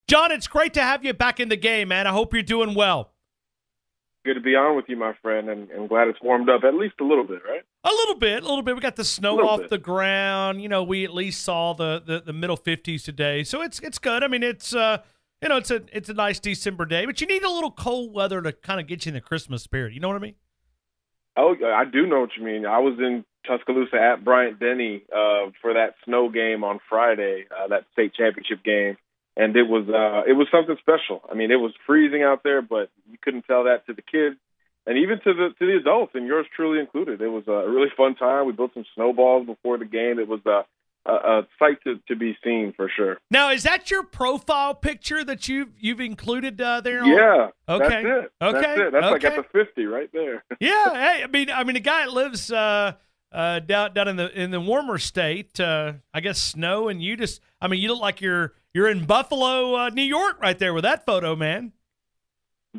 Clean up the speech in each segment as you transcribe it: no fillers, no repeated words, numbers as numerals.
John, it's great to have you back in the game, man. I hope you're doing well. Good to be on with you, my friend, and I'm glad it's warmed up at least a little bit, right? A little bit. We got the snow off the ground. You know, we at least saw the middle 50s today, so it's good. I mean, it's it's a nice December day, but you need a little cold weather to kind of get you in the Christmas spirit. You know what I mean? Oh, I do know what you mean. I was in Tuscaloosa at Bryant-Denny for that snow game on Friday, that state championship game. And it was something special. I mean, it was freezing out there, but you couldn't tell that to the kids and even to the adults, and yours truly included. It was a really fun time. We built some snowballs before the game. It was a sight to be seen for sure. Now, is that your profile picture that you've included there? Yeah. Okay. That's it. Okay. That's it. That's like at the 50 right there. Yeah. Hey, I mean, the guy that lives down in the warmer state, I guess snow, and you look like you're in Buffalo, New York, right there with that photo, man.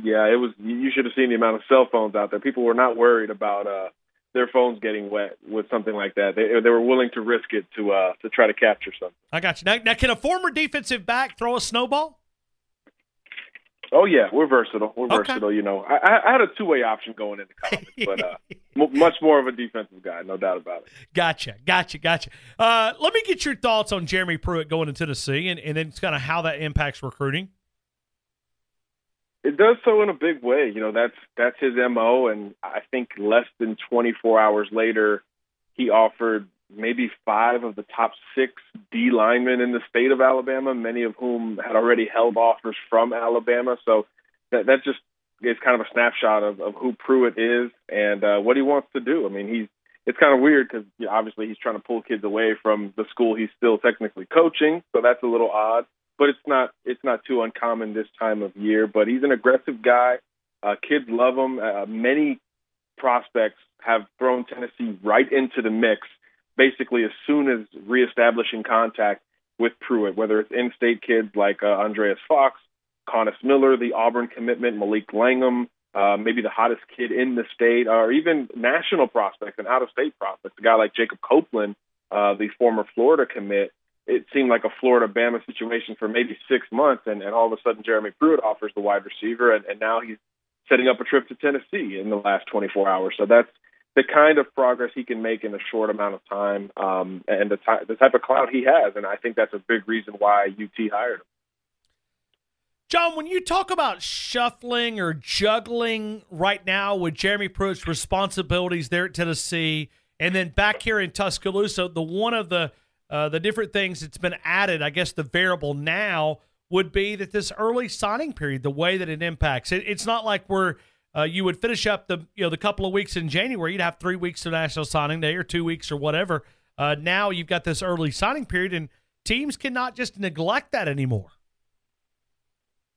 Yeah, it was. You should have seen the amount of cell phones out there. People were not worried about their phones getting wet with something like that. They were willing to risk it to try to capture something. I got you. Now, can a former defensive back throw a snowball? Oh yeah, we're versatile. Versatile. You know, I had a two-way option going into college, but much more of a defensive guy, no doubt about it. Gotcha. Let me get your thoughts on Jeremy Pruitt going to Tennessee, and then kind of how that impacts recruiting. It does so in a big way. You know, that's his MO, and I think less than 24 hours later, he offered maybe 5 of the top 6 D linemen in the state of Alabama, many of whom had already held offers from Alabama. So that just is kind of a snapshot of who Pruitt is and what he wants to do. I mean, it's kind of weird because obviously he's trying to pull kids away from the school he's still technically coaching, so that's a little odd. But it's not too uncommon this time of year. But he's an aggressive guy. Kids love him. Many prospects have thrown Tennessee right into the mix basically as soon as reestablishing contact with Pruitt, whether it's in-state kids like Andreas Fox, Connis Miller, the Auburn commitment, Malik Langham, maybe the hottest kid in the state, or even national prospects and out-of-state prospects, a guy like Jacob Copeland, the former Florida commit. It seemed like a Florida-Bama situation for maybe 6 months, and all of a sudden Jeremy Pruitt offers the wide receiver, and now he's setting up a trip to Tennessee in the last 24 hours. So that's the kind of progress he can make in a short amount of time, and the type of clout he has, and I think that's a big reason why UT hired him. John, when you talk about shuffling or juggling right now with Jeremy Pruitt's responsibilities there at Tennessee and then back here in Tuscaloosa, one of the different things that's been added, I guess the variable now would be that this early signing period, the way that it impacts it, it's not like you would finish up the couple of weeks in January. You'd have 3 weeks to National Signing Day or 2 weeks or whatever. Now you've got this early signing period, and teams cannot just neglect that anymore.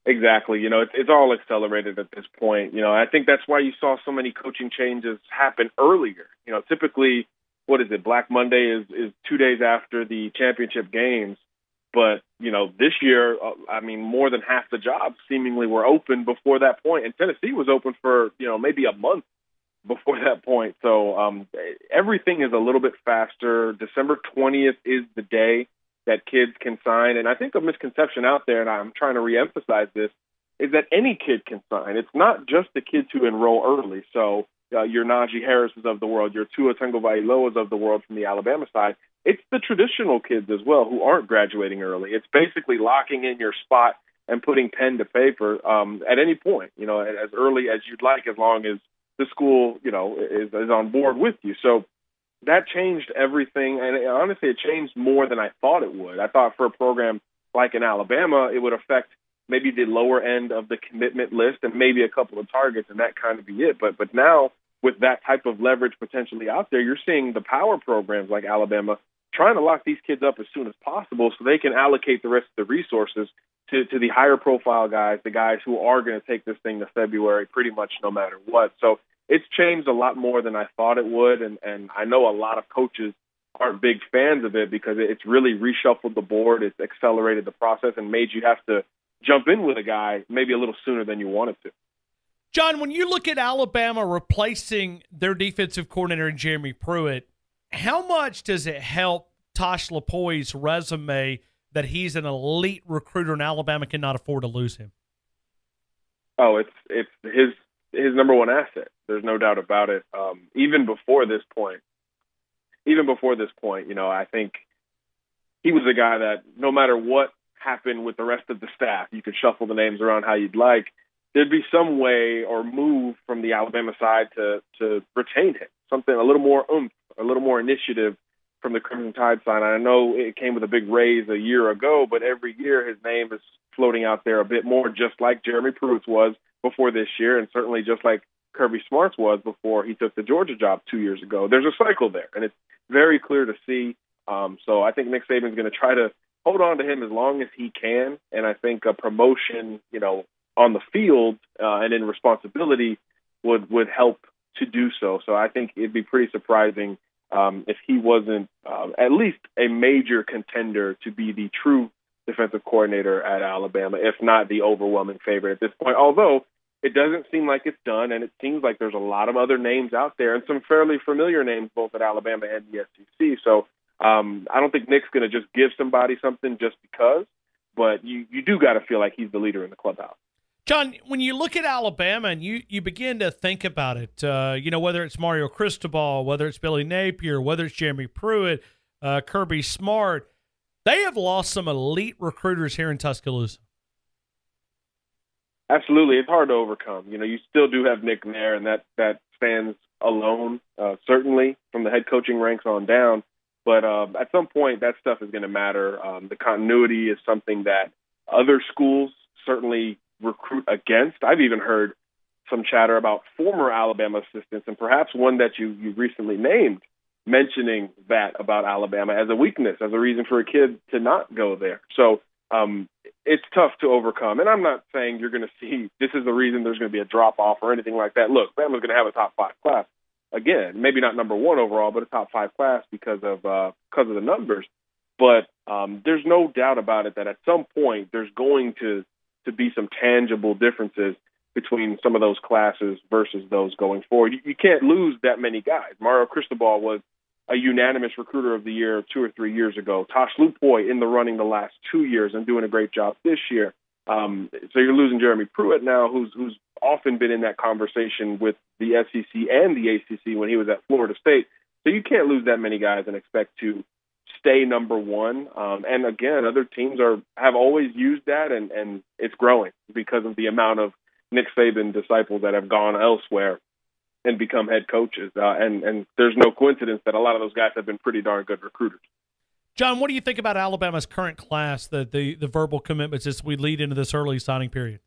Exactly. You know, it's all accelerated at this point. You know, I think that's why you saw so many coaching changes happen earlier. You know, typically, what is it? Black Monday is 2 days after the championship games. But, you know, this year, I mean, more than half the jobs seemingly were open before that point. And Tennessee was open for, maybe a month before that point. So everything is a little bit faster. December 20th is the day that kids can sign. And I think a misconception out there, and I'm trying to reemphasize this, is that any kid can sign. It's not just the kids who enroll early. So your Najee Harrises of the world, your Tua Tagovailoas of the world from the Alabama side. It's the traditional kids as well who aren't graduating early. It's basically locking in your spot and putting pen to paper at any point, as early as you'd like, as long as the school, is on board with you. So that changed everything. And honestly, it changed more than I thought it would. I thought for a program like in Alabama, it would affect maybe the lower end of the commitment list and maybe a couple of targets, and that kind of be it. But now, with that type of leverage potentially out there, you're seeing the power programs like Alabama trying to lock these kids up as soon as possible so they can allocate the rest of the resources to the higher profile guys, the guys who are going to take this thing to February pretty much no matter what. So it's changed a lot more than I thought it would, and I know a lot of coaches aren't big fans of it because it's really reshuffled the board, it's accelerated the process, and made you have to jump in with a guy maybe a little sooner than you wanted to. John, when you look at Alabama replacing their defensive coordinator in Jeremy Pruitt, how much does it help Tosh Lupoi's resume that he's an elite recruiter and Alabama cannot afford to lose him? Oh, it's his number one asset. There's no doubt about it. Even before this point, I think he was a guy that no matter what happened with the rest of the staff, you could shuffle the names around how you'd like, there'd be some way or move from the Alabama side to retain him. Something, a little more oomph, a little more initiative from the Crimson Tide side. I know it came with a big raise a year ago, but every year his name is floating out there a bit more, just like Jeremy Pruitt was before this year, and certainly just like Kirby Smart's was before he took the Georgia job 2 years ago. There's a cycle there, and it's very clear to see. So I think Nick Saban's going to try to hold on to him as long as he can, and I think a promotion, on the field and in responsibility would help to do so. So I think it'd be pretty surprising if he wasn't at least a major contender to be the true defensive coordinator at Alabama, if not the overwhelming favorite at this point. Although it doesn't seem like it's done, and it seems like there's a lot of other names out there and some fairly familiar names both at Alabama and the SEC. So I don't think Nick's going to just give somebody something just because, but you do got to feel like he's the leader in the clubhouse. John, when you look at Alabama and you begin to think about it, whether it's Mario Cristobal, whether it's Billy Napier, whether it's Jeremy Pruitt, Kirby Smart, they have lost some elite recruiters here in Tuscaloosa. Absolutely. It's hard to overcome. You still do have Nick there, and that stands alone, certainly from the head coaching ranks on down. But at some point, that stuff is going to matter. The continuity is something that other schools certainly recruit against. I've even heard some chatter about former Alabama assistants, and perhaps one that you recently named, mentioning that about Alabama as a weakness, as a reason for a kid to not go there. So it's tough to overcome. And I'm not saying you're going to see this is the reason there's going to be a drop-off or anything like that. Look, Bama's going to have a top 5 class. Again, maybe not number 1 overall, but a top 5 class because of the numbers. But there's no doubt about it that at some point there's going to be some tangible differences between some of those classes versus those going forward. You can't lose that many guys. Mario Cristobal was a unanimous recruiter of the year 2 or 3 years ago. Tosh Lupoi in the running the last 2 years and doing a great job this year. So you're losing Jeremy Pruitt now, who's often been in that conversation with the SEC and the ACC when he was at Florida State. So you can't lose that many guys and expect to stay number 1. And again, other teams have always used that, and it's growing because of the amount of Nick Saban disciples that have gone elsewhere and become head coaches. And there's no coincidence that a lot of those guys have been pretty darn good recruiters. John, what do you think about Alabama's current class, the verbal commitments as we lead into this early signing period?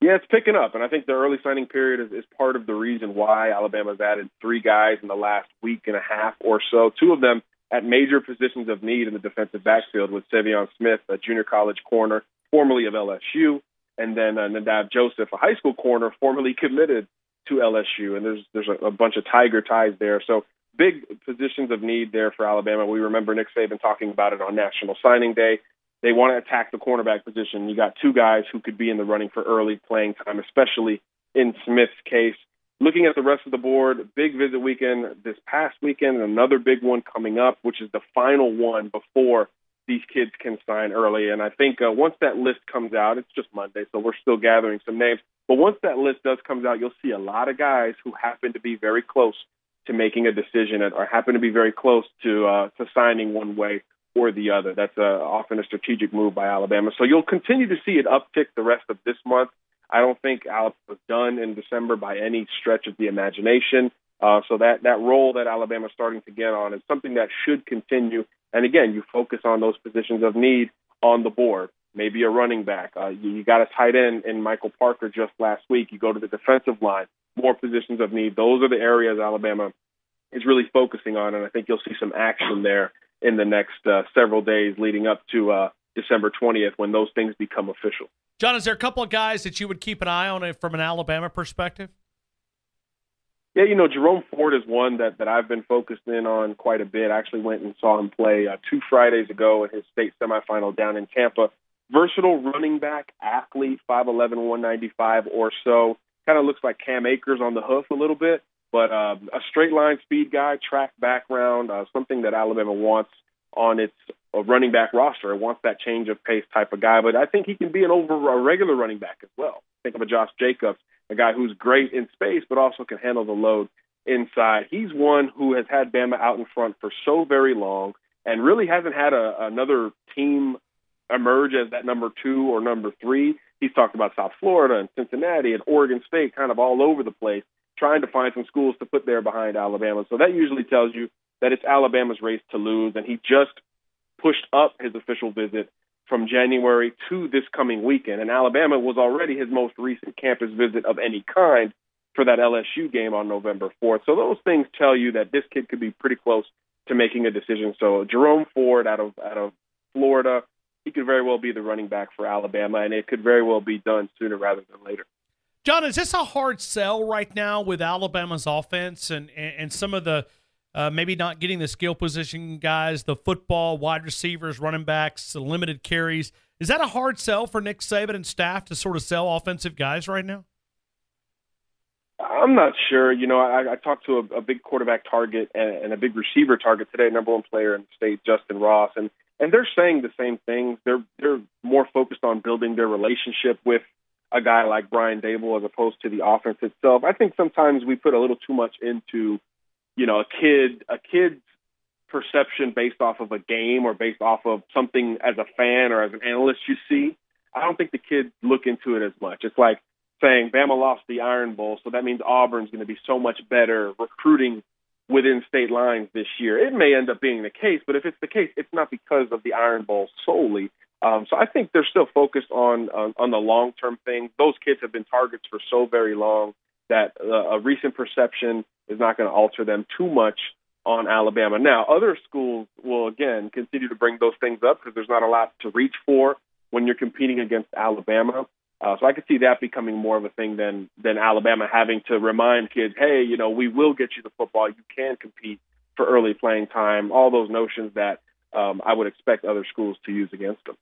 Yeah, it's picking up, and I think the early signing period is part of the reason why Alabama's added 3 guys in the last week and a half or so, 2 of them at major positions of need in the defensive backfield with Savion Smith, a junior college corner, formerly of LSU, and then Nadav Joseph, a high school corner, formerly committed to LSU, and there's a bunch of Tiger ties there. So big positions of need there for Alabama. We remember Nick Saban talking about it on National Signing Day. They want to attack the cornerback position. You got 2 guys who could be in the running for early playing time, especially in Smith's case. Looking at the rest of the board, big visit weekend this past weekend, and another big one coming up, which is the final one before these kids can sign early. And I think once that list comes out, it's just Monday, so we're still gathering some names. But once that list comes out, you'll see a lot of guys who happen to be very close to making a decision or happen to be very close to signing one way or the other. That's often a strategic move by Alabama. So you'll continue to see it uptick the rest of this month. I don't think Alabama was done in December by any stretch of the imagination. So that role that Alabama's starting to get on is something that should continue. And again, you focus on those positions of need on the board. Maybe a running back. You got a tight end in Michael Parker just last week. You go to the defensive line, more positions of need. Those are the areas Alabama is really focusing on, and I think you'll see some action there in the next several days leading up to December 20th when those things become official. John, is there a couple of guys that you would keep an eye on from an Alabama perspective? Yeah, Jerome Ford is one that I've been focused in on quite a bit. I actually went and saw him play 2 Fridays ago at his state semifinal down in Tampa. Versatile running back, athlete, 5'11", 195 or so. Kind of looks like Cam Akers on the hoof a little bit, but a straight line speed guy, track background, something that Alabama wants on its running back roster and wants that change of pace type of guy. But I think he can be a regular running back as well. Think of a Josh Jacobs, a guy who's great in space but also can handle the load inside. He's one who has had Bama out in front for so very long and really hasn't had another team emerge as that number 2 or number 3. He's talked about South Florida and Cincinnati and Oregon State kind of all over the place, trying to find some schools to put there behind Alabama. So that usually tells you that it's Alabama's race to lose, and he just pushed up his official visit from January to this coming weekend. And Alabama was already his most recent campus visit of any kind for that LSU game on November 4th. So those things tell you that this kid could be pretty close to making a decision. So Jerome Ford out of Florida, he could very well be the running back for Alabama, and it could very well be done sooner rather than later. John, is this a hard sell right now with Alabama's offense and some of the maybe not getting the skill position guys, the football, wide receivers, running backs, the limited carries? Is that a hard sell for Nick Saban and staff to sort of sell offensive guys right now? I'm not sure. I talked to a big quarterback target and a big receiver target today, number 1 player in the state, Justin Ross, and they're saying the same things. They're more focused on building their relationship with a guy like Brian Dable as opposed to the offense itself. I think sometimes we put a little too much into, a kid's perception based off of a game or based off of something as a fan or as an analyst you see. I don't think the kids look into it as much. It's like saying Bama lost the Iron Bowl, so that means Auburn's going to be so much better recruiting within state lines this year. It may end up being the case, but if it's the case, it's not because of the Iron Bowl solely. So I think they're still focused on the long-term thing. Those kids have been targets for so very long that a recent perception is not going to alter them too much on Alabama. Now, other schools will, again, continue to bring those things up because there's not a lot to reach for when you're competing against Alabama. So I could see that becoming more of a thing than Alabama having to remind kids, hey, we will get you the football. You can compete for early playing time, all those notions that I would expect other schools to use against them.